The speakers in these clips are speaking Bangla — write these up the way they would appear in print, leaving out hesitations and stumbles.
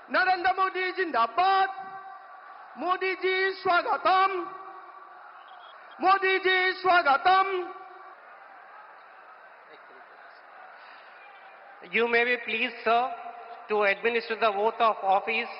नरेंद्र मोदी जिंदाबाद। मोदी जी स्वागतम। मोदी जी स्वागतम। You may be pleased, sir, to administer the oath of office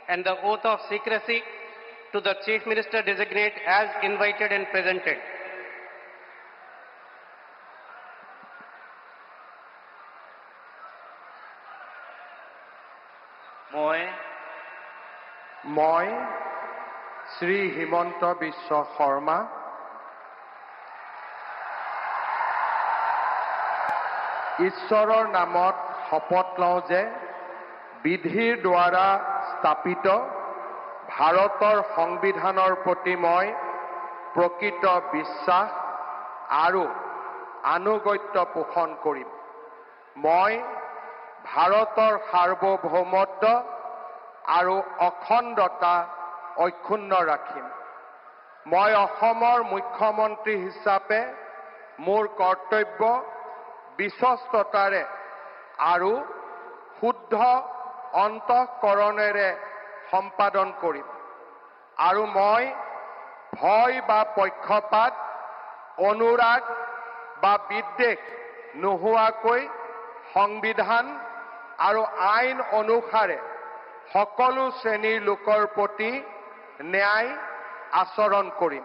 and the oath of secrecy to the Chief Minister designate as invited and presented. মই শ্ৰী হিমন্ত বিশ্ব শৰ্মা ঈশ্বৰৰ নামত শপত লওঁ যে বিধিৰ দ্বাৰা স্থাপিত ভাৰতৰ সংবিধানৰ প্ৰতি মই প্ৰকৃত বিশ্বাস আৰু আনুগত্য পোষণ কৰিম। মই ভাৰতৰ সাৰ্বভৌমত্ব আৰু অখণ্ডতা অক্ষুণ্ণ ৰাখিম। মই অসমৰ মুখ্যমন্ত্ৰী হিচাপে মোৰ কৰ্তব্য বিশ্বস্ততাৰে আৰু শুদ্ধ অন্তঃকৰণেৰে সম্পাদন কৰিম আৰু মই ভয় বা পক্ষপাত অনুৰাগ বা বিদ্বেষ নোহোৱাকৈ সংবিধান আৰু আইন অনুসাৰে সকলো শ্ৰেণীৰ লোকৰ প্ৰতি ন্যায় আচৰণ কৰিম।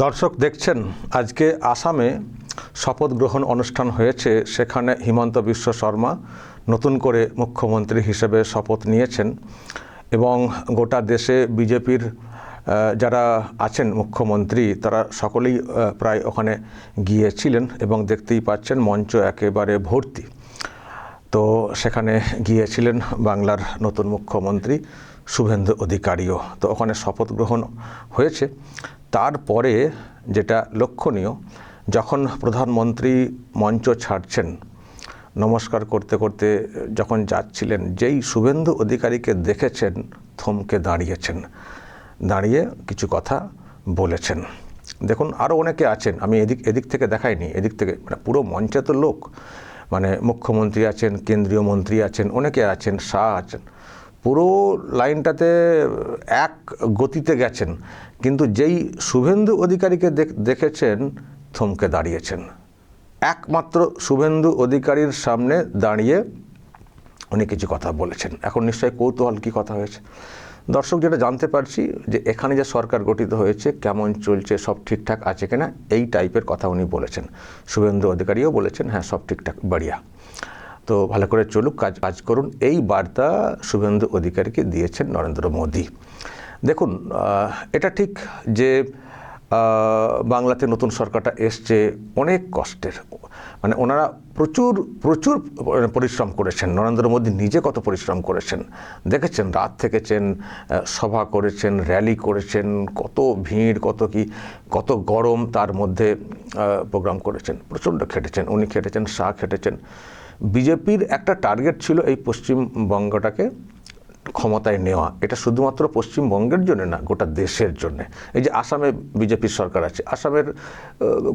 দর্শক দেখছেন আজকে আসামে শপথ গ্রহণ অনুষ্ঠান হয়েছে। সেখানে হিমন্ত বিশ্ব শর্মা নতুন করে মুখ্যমন্ত্রী হিসেবে শপথ নিয়েছেন এবং গোটা দেশে বিজেপির যারা আছেন মুখ্যমন্ত্রী তারা সকলেই প্রায় ওখানে গিয়েছিলেন এবং দেখতেই পাচ্ছেন মঞ্চ একেবারে ভর্তি। তো সেখানে গিয়েছিলেন বাংলার নতুন মুখ্যমন্ত্রী শুভেন্দু অধিকারীও। তো ওখানে শপথ গ্রহণ হয়েছে। তারপরে যেটা লক্ষণীয়, যখন প্রধানমন্ত্রী মঞ্চ ছাড়ছেন নমস্কার করতে করতে যখন যাচ্ছিলেন, যেই শুভেন্দু অধিকারীকে দেখেছেন থমকে দাঁড়িয়েছেন, দাঁড়িয়ে কিছু কথা বলেছেন। দেখুন আরও অনেকে আছেন, আমি এদিক থেকে দেখাইনি, এদিক থেকে মানে পুরো মঞ্চে তো লোক, মানে মুখ্যমন্ত্রী আছেন, কেন্দ্রীয় মন্ত্রী আছেন, অনেকে আছেন, শাহ আছেন, পুরো লাইনটাতে এক গতিতে গেছেন। কিন্তু যেই শুভেন্দু অধিকারীকে দেখেছেন থমকে দাঁড়িয়েছেন। একমাত্র শুভেন্দু অধিকারীর সামনে দাঁড়িয়ে উনি কিছু কথা বলেছেন। এখন নিশ্চয়ই কৌতূহল কী কথা হয়েছে। দর্শক যেটা জানতে পারছি যে এখানে যে সরকার গঠিত হয়েছে কেমন চলছে, সব ঠিকঠাক আছে কিনা, এই টাইপের কথা উনি বলেছেন। শুভেন্দু অধিকারীও বলেছেন হ্যাঁ সব ঠিকঠাক বাড়িয়া, তো ভালো করে চলুক, কাজ করুন, এই বার্তা শুভেন্দু অধিকারীকে দিয়েছেন নরেন্দ্র মোদী। দেখুন এটা ঠিক যে বাংলাতে নতুন সরকারটা এসছে অনেক কষ্টের, মানে ওনারা প্রচুর পরিশ্রম করেছেন। নরেন্দ্র মোদী নিজে কত পরিশ্রম করেছেন দেখেছেন, রাত থেকেছেন, সভা করেছেন, র্যালি করেছেন, কত ভিড়, কত গরম, তার মধ্যে প্রোগ্রাম করেছেন, প্রচণ্ড খেটেছেন, উনি খেটেছেন, শাহ খেটেছেন। বিজেপির একটা টার্গেট ছিল এই পশ্চিমবঙ্গটাকে ক্ষমতায় নেওয়া। এটা শুধুমাত্র পশ্চিমবঙ্গের জন্য না, গোটা দেশের জন্য। এই যে আসামে বিজেপির সরকার আছে, আসামের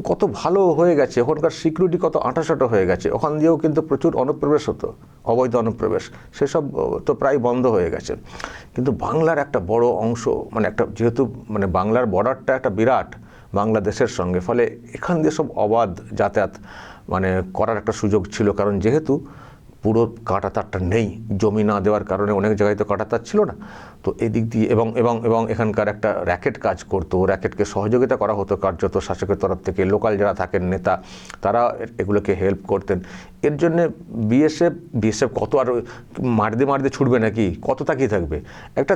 কত ভালো হয়ে গেছে, ওখানকার সিকিউরিটি কত আঁটাসাঁটা হয়ে গেছে, ওখান দিয়েও কিন্তু প্রচুর অনুপ্রবেশ হতো, অবৈধ অনুপ্রবেশ, সেসব তো প্রায় বন্ধ হয়ে গেছে। কিন্তু বাংলার একটা বড় অংশ, মানে একটা যেহেতু মানে বাংলার বর্ডারটা একটা বিরাট বাংলাদেশের সঙ্গে, ফলে এখান দিয়ে সব অবাধ যাতায়াত মানে করার একটা সুযোগ ছিল। কারণ যেহেতু পুরো কাঁটাতারটা নেই, জমি না দেওয়ার কারণে অনেক জায়গায় তো কাঁটাতার ছিল না। তো এদিক দিয়ে এবং এবং এবং এখানকার একটা র্যাকেট কাজ করতো, র্যাকেটকে সহযোগিতা করা হতো কার্যত শাসকের তরফ থেকে। লোকাল যারা থাকেন নেতা, তারা এগুলোকে হেল্প করতেন। এর জন্যে বিএসএফ কত আর মারতে ছুটবে নাকি, কত তাকিয়ে থাকবে? একটা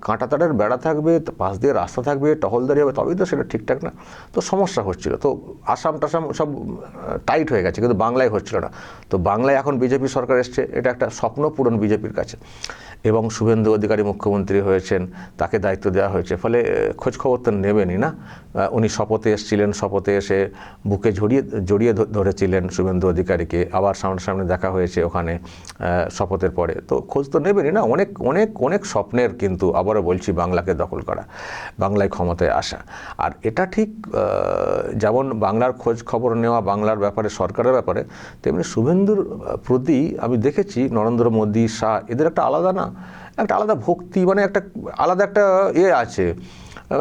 কাঁটাতারের বেড়া থাকবে, পাশ দিয়ে রাস্তা থাকবে, টহলদারি হবে, তবেই তো সেটা ঠিকঠাক না। তো সমস্যা হচ্ছিল। তো আসাম টাসাম সব টাইট হয়ে গেছে, কিন্তু বাংলায় হচ্ছিল না। তো বাংলায় এখন বিজেপি সরকার এসছে, এটা একটা স্বপ্ন পূরণ বিজেপির কাছে। এবং শুভেন্দু অধিকারী মুখ্যমন্ত্রী হয়েছেন, তাকে দায়িত্ব দেওয়া হয়েছে, ফলে খোঁজখবর তো নেবেনই না। উনি শপথে এসেছিলেন, শপথে এসে বুকে জড়িয়ে ধরেছিলেন শুভেন্দু অধিকারীকে, আবার সামনাসামনি দেখা হয়েছে ওখানে শপথের পরে। তো খোঁজ তো নেবেনই না। অনেক অনেক অনেক স্বপ্নের, কিন্তু আবারও বলছি, বাংলাকে দখল করা, বাংলায় ক্ষমতায় আসা। আর এটা ঠিক যেমন বাংলার খোঁজ খবর নেওয়া, বাংলার ব্যাপারে, সরকারের ব্যাপারে, তেমনি শুভেন্দুর প্রতি আমি দেখেছি নরেন্দ্র মোদী, শাহ, এদের একটা আলাদা একটা আলাদা ভক্তি, মানে একটা আলাদা একটা আছে,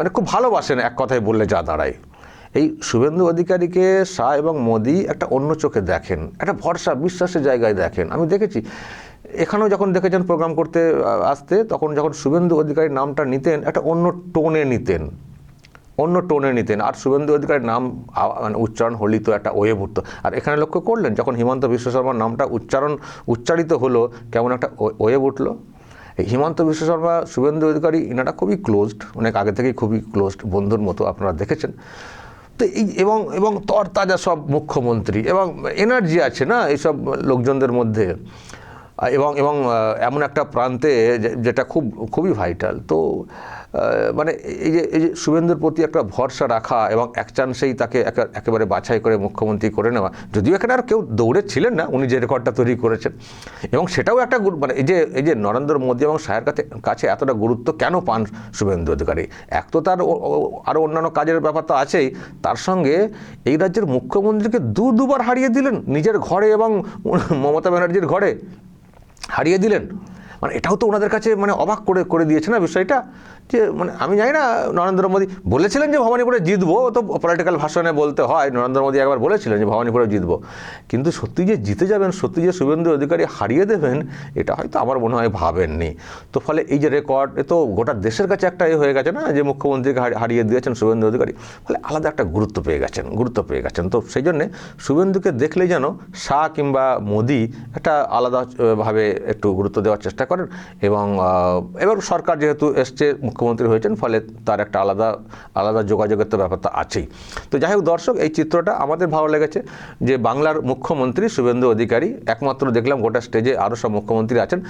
মানে খুব ভালোবাসেন, এক কথায় বললে যা দাঁড়ায়। এই শুভেন্দু অধিকারীকে শাহ এবং মোদী একটা অন্য চোখে দেখেন, একটা ভরসা বিশ্বাসের জায়গায় দেখেন। আমি দেখেছি এখানেও যখন দেখেছেন প্রোগ্রাম করতে আসতে, তখন যখন শুভেন্দু অধিকারীর নামটা নিতেন, একটা অন্য টোনে নিতেন। আর শুভেন্দু অধিকারীর নাম মানে উচ্চারণ হলেই তো একটা ওয়েভ উঠতো। আর এখানে লক্ষ্য করলেন, যখন হিমন্ত বিশ্ব শর্মার নামটা উচ্চারিত হলো, কেমন একটা ওয়েভ উঠলো। হিমন্ত বিশ্ব শর্মা, শুভেন্দু অধিকারী, এনারা খুবই ক্লোজড, অনেক আগে থেকেই খুবই ক্লোজড, বন্ধুর মতো, আপনারা দেখেছেন। তো এই এবং তরতাজা সব মুখ্যমন্ত্রী, এবং এনার্জি আছে না এইসব লোকজনদের মধ্যে, এবং এমন একটা প্রান্তে যেটা খুবই ভাইটাল। তো মানে এই যে শুভেন্দুর প্রতি একটা ভরসা রাখা, এবং এক চান্সেই তাকে একেবারে বাছাই করে মুখ্যমন্ত্রী করে নেওয়া, যদিও এখানে আর কেউ দৌড়ে ছিলেন না, উনি যে রেকর্ডটা তৈরি করেছেন। এবং সেটাও একটা মানে এই যে নরেন্দ্র মোদী এবং শাহের কাছে এতটা গুরুত্ব কেন পান শুভেন্দু অধিকারী? এক তো তার আরও অন্যান্য কাজের ব্যাপার তো আছেই, তার সঙ্গে এই রাজ্যের মুখ্যমন্ত্রীকে দুবার হারিয়ে দিলেন, নিজের ঘরে এবং মমতা ব্যানার্জির ঘরে হারিয়ে দিলেন। মানে এটাও তো ওনাদের কাছে মানে অবাক করে দিয়েছে না বিষয়টা, যে মানে আমি জানি না, নরেন্দ্র মোদী বলেছিলেন যে ভবানীপুরে জিতবো, তো পলিটিক্যাল ভাষণে বলতে হয়, নরেন্দ্র মোদী একবার বলেছিলেন যে ভবানীপুরে জিতবো, কিন্তু সত্যি যে জিতে যাবেন, সত্যি যে শুভেন্দু অধিকারী হারিয়ে দেবেন, এটা হয়তো আমার মনে হয় ভাবেননি। তো ফলে এই যে রেকর্ড, এ তো গোটা দেশের কাছে একটা হয়ে গেছে না, যে মুখ্যমন্ত্রীকে হারিয়ে দিয়েছেন শুভেন্দু অধিকারী, ফলে আলাদা একটা গুরুত্ব পেয়ে গেছেন। তো সেই জন্যে শুভেন্দুকে দেখলেই যেন শাহ কিংবা মোদী একটা আলাদাভাবে একটু গুরুত্ব দেওয়ার চেষ্টা করেন। এবং সরকার যেহেতু এসছে, মুখ্যমন্ত্রী হয়েছেন, ফলে তার একটা আলাদা যোগাযোগের তো ব্যাপারটা আছেই। তো যাই হোক দর্শক, এই চিত্রটা আমাদের ভালো লেগেছে, যে বাংলার মুখ্যমন্ত্রী শুভেন্দু অধিকারী, একমাত্র দেখলাম গোটা স্টেজে আরও সব মুখ্যমন্ত্রী আছেন,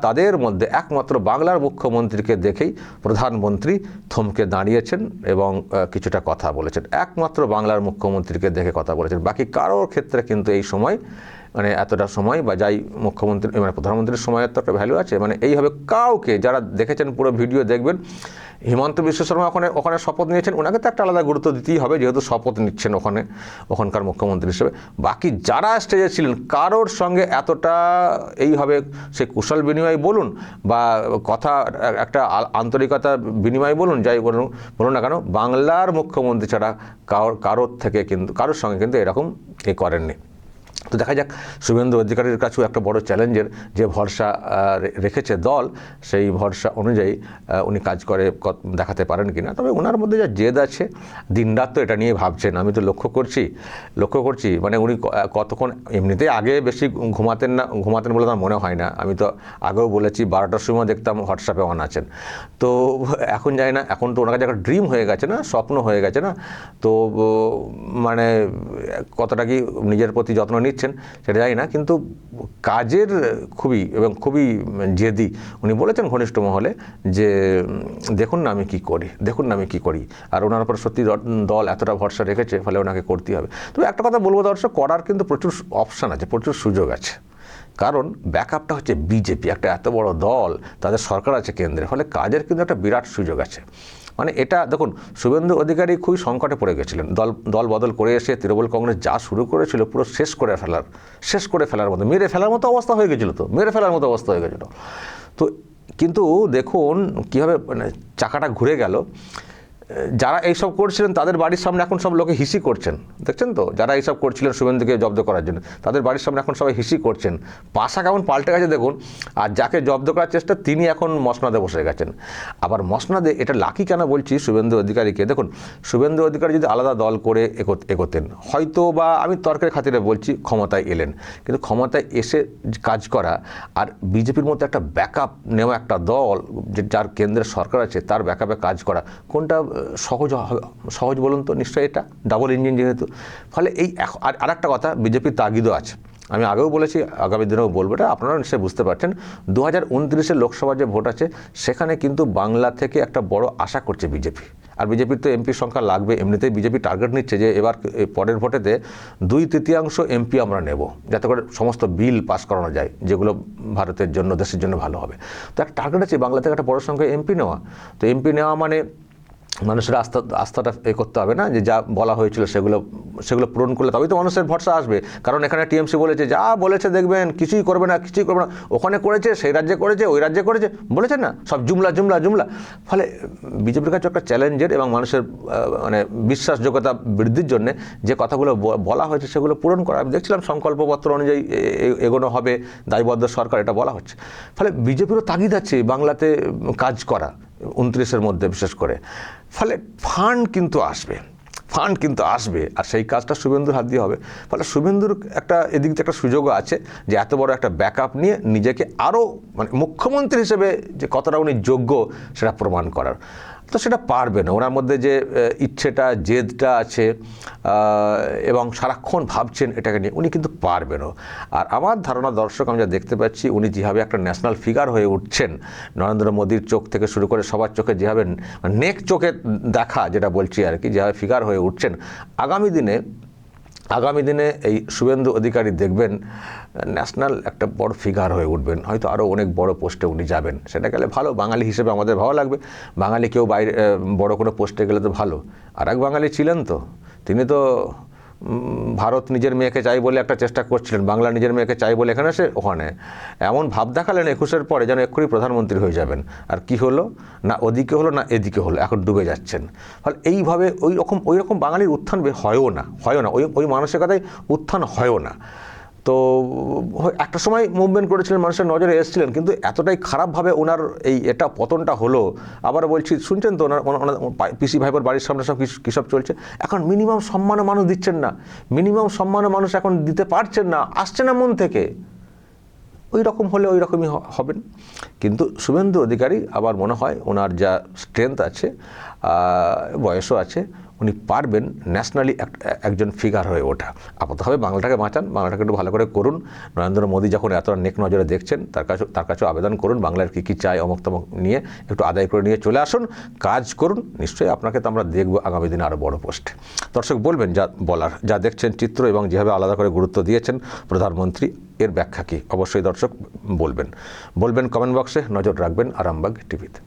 তাদের মধ্যে একমাত্র বাংলার মুখ্যমন্ত্রীকে দেখেই প্রধানমন্ত্রী থমকে দাঁড়িয়েছেন এবং কিছুটা কথা বলেছেন। একমাত্র বাংলার মুখ্যমন্ত্রীকে দেখে কথা বলেছেন, বাকি কারোর ক্ষেত্রে কিন্তু এই সময় মানে এতটা সময়, বা যাই মুখ্যমন্ত্রী মানে প্রধানমন্ত্রীর সময়ের তো একটা ভ্যালু আছে, মানে এইভাবে কাউকে, যারা দেখেছেন পুরো ভিডিও দেখবেন, হিমন্ত বিশ্ব শর্মা ওখানে শপথ নিয়েছেন, ওনাকে তো একটা আলাদা গুরুত্ব দিতেই হবে, যেহেতু শপথ নিচ্ছেন ওখানকার মুখ্যমন্ত্রী হিসেবে। বাকি যারা স্টেজে ছিলেন, কারোর সঙ্গে এতটা এইভাবে সে কুশল বিনিময় বলুন, বা কথা একটা আন্তরিকতা বিনিময় বলুন, যাই বলুন না কেন, বাংলার মুখ্যমন্ত্রী ছাড়া কারোর সঙ্গে কিন্তু এরকম করেননি। তো দেখা যাক, শুভেন্দু অধিকারীর কাছেও একটা বড় চ্যালেঞ্জের যে ভরসা রেখেছে দল, সেই ভরসা অনুযায়ী উনি কাজ করে দেখাতে পারেন কিনা। তবে ওনার মধ্যে যা জেদ আছে, দিনরাত তো এটা নিয়ে ভাবছেন, আমি তো লক্ষ্য করছি মানে উনি কতক্ষণ, এমনিতেই আগে বেশি ঘুমাতেন বলে তার মনে হয় না। আমি তো আগেও বলেছি, 12টার সময় দেখতাম হোয়াটসঅ্যাপে অন আছেন। তো এখন জানি না, এখন তো ওনার কাছে একটা ড্রিম হয়ে গেছে না, স্বপ্ন হয়ে গেছে না। তো মানে কতটা কি নিজের প্রতি যত্ন নিচ্ছেন সেটা জানি না, কিন্তু কাজের খুবই জেদি। উনি বলেছেন ঘনিষ্ঠ মহলে যে দেখুন না আমি কি করি, আর ওনার উপর সত্যি দল এতটা ভরসা রেখেছে, ফলে ওনাকে করতেই হবে। তবে একটা কথা বলবো দর্শক, করার কিন্তু প্রচুর অপশান আছে, প্রচুর সুযোগ আছে, কারণ ব্যাকআপটা হচ্ছে বিজেপি, একটা এত বড় দল, তাদের সরকার আছে কেন্দ্রে, ফলে কাজের কিন্তু একটা বিরাট সুযোগ আছে। মানে এটা দেখুন, শুভেন্দু অধিকারী খুবই সংকটে পড়ে গেছিলেন, দল বদল করে এসে তৃণমূল কংগ্রেস যা শুরু করেছিল, পুরো শেষ করে ফেলার মতো, মেরে ফেলার মতো অবস্থা হয়ে গেছিলো। তো কিন্তু দেখুন কীভাবে মানে চাকাটা ঘুরে গেল। যারা এইসব করছিলেন তাদের বাড়ির সামনে এখন সব লোকে হিসি করছেন, দেখছেন তো? যারা এইসব করছিলেন শুভেন্দুকে জব্দ করার জন্য তাদের বাড়ির সামনে এখন সবাই হিসি করছেন। পাশা কেমন পাল্টে গেছে দেখুন। আর যাকে জব্দ করার চেষ্টা তিনি এখন মসনাদে বসে গেছেন। আবার মসনাদে এটা লাকি কেন বলছি শুভেন্দু অধিকারীকে, দেখুন শুভেন্দু অধিকারী যদি আলাদা দল করে এগোতেন হয়তো, বা আমি তর্কের খাতিরে বলছি, ক্ষমতায় এলেন, কিন্তু ক্ষমতায় এসে কাজ করা আর বিজেপির মধ্যে একটা ব্যাকআপ নেওয়া একটা দল যার কেন্দ্রের সরকার আছে তার ব্যাকআপে কাজ করা, কোনটা সহজ বলুন তো? নিশ্চয়ই এটা ডাবল ইঞ্জিন যেহেতু। ফলে এই আর একটা কথা, বিজেপির তাগিদও আছে। আমি আগেও বলেছি, আগামী দিনেও বলবো, এটা আপনারা নিশ্চয়ই বুঝতে পারছেন। 2029-এর লোকসভা যে ভোট আছে সেখানে কিন্তু বাংলা থেকে একটা বড় আশা করছে বিজেপি। আর বিজেপির তো এমপি সংখ্যা লাগবে, এমনিতেই বিজেপি টার্গেট নিচ্ছে যে এবার পরের ভোটেতে 2/3 এমপি আমরা নেব, যাতে করে সমস্ত বিল পাস করানো যায় যেগুলো ভারতের জন্য, দেশের জন্য ভালো হবে। তো একটা টার্গেট আছে বাংলা থেকে একটা বড় সংখ্যায় এমপি নেওয়া। তো এমপি নেওয়া মানে মানুষের আস্থাটা করতে হবে না, যে যা বলা হয়েছিল সেগুলো পূরণ করলে তবেই তো মানুষের ভরসা আসবে। কারণ এখানে টিএমসি বলেছে যা বলেছে দেখবেন কিছুই করবে না। ওখানে করেছে, সেই রাজ্যে করেছে, ওই রাজ্যে করেছে, বলেছে না সব জুমলা। ফলে বিজেপির কাছে একটা চ্যালেঞ্জের এবং মানুষের মানে বিশ্বাসযোগ্যতা বৃদ্ধির জন্য যে কথাগুলো বলা হয়েছে সেগুলো পূরণ করা। আমি দেখছিলাম সংকল্পপত্র অনুযায়ী এগোনো হবে, দায়বদ্ধ সরকার, এটা বলা হচ্ছে। ফলে বিজেপিরও তাগিদ আছে বাংলাতে কাজ করা 29-এর মধ্যে বিশেষ করে। ফলে ফান্ড কিন্তু আসবে আর সেই কাজটা শুভেন্দুর হাত দিয়ে হবে। ফলে শুভেন্দুর একটা এদিক থেকে একটা সুযোগও আছে যে এত বড় একটা ব্যাকআপ নিয়ে নিজেকে আরও মানে মুখ্যমন্ত্রী হিসেবে যে কতটা উনি যোগ্য সেটা প্রমাণ করার। তো সেটা পারবে না, ওনার মধ্যে যে ইচ্ছেটা, জেদটা আছে এবং সারাক্ষণ ভাবছেন এটাকে নিয়ে, উনি কিন্তু পারবেনও। আর আমার ধারণা, দর্শক, আমি যা দেখতে পাচ্ছি, উনি যেভাবে একটা ন্যাশনাল ফিগার হয়ে উঠছেন, নরেন্দ্র মোদীর চোখ থেকে শুরু করে সবার চোখে যেভাবে নেক চোখে দেখা, যেটা বলছি আর কি, যেভাবে ফিগার হয়ে উঠছেন, আগামী দিনে এই শুভেন্দু অধিকারী দেখবেন ন্যাশনাল একটা বড় ফিগার হয়ে উঠবেন, হয়তো আরও অনেক বড় পোস্টে উনি যাবেন। সেটা গেলে ভালো, বাঙালি হিসেবে আমাদের ভালো লাগবে। বাঙালি কেউ বাইরে বড় কোনো পোস্টে গেলে তো ভালো। আর এক বাঙালি ছিলেন তো, তিনি তো ভারত নিজের মেয়েকে চাই বলে একটা চেষ্টা করছিলেন, বাংলা নিজের মেয়েকে চাই বলে এখানে এসে ওখানে এমন ভাব দেখালেন 21-এর পরে যেন এক্ষুনি প্রধানমন্ত্রী হয়ে যাবেন। আর কি হলো, না ওদিকে হলো না এদিকে হলো, এখন ডুবে যাচ্ছেন। ফলে এইভাবে ওই রকম বাঙালির উত্থান হয়ও না, ওই মানসিকতায় উত্থান হয়ও না। তো একটা সময় মুভমেন্ট করেছিলেন, মানুষের নজরে এসেছিলেন, কিন্তু এতটাই খারাপভাবে ওনার এটা পতনটা হলো। আবার বলছি, শুনছেন তো ওনার পিসি ভাইপোর বাড়ির সামনে সব কী সব চলছে। এখন মিনিমাম সম্মানও মানুষ দিচ্ছেন না, মিনিমাম সম্মানও মানুষ এখন দিতে পারছেন না, আসছে না মন থেকে। ওই রকম হলে ওই রকমই হবেন। কিন্তু শুভেন্দু অধিকারী আবার মনে হয় ওনার যা স্ট্রেংথ আছে, বয়সও আছে, উনি পারবেন ন্যাশনালি একজন ফিগার হয়ে ওঠা। আপাততভাবে বাংলাটাকে বাঁচান, বাংলাটাকে একটু ভালো করে করুন। নরেন্দ্র মোদী যখন এতটা নেক নজরে দেখছেন, তার কাছেও আবেদন করুন, বাংলার কী চাই অমুক তমুক নিয়ে একটু আদায় করে নিয়ে চলে আসুন, কাজ করুন। নিশ্চয়ই আপনাকে তো আমরা দেখব আগামী দিনে আরও বড় পোস্টে। দর্শক বলবেন যা বলার, যা দেখছেন চিত্র এবং যেভাবে আলাদা করে গুরুত্ব দিয়েছেন প্রধানমন্ত্রী, এর ব্যাখ্যা কী? অবশ্যই দর্শক বলবেন কমেন্ট বক্সে। নজর রাখবেন আরামবাগ টিভিতে।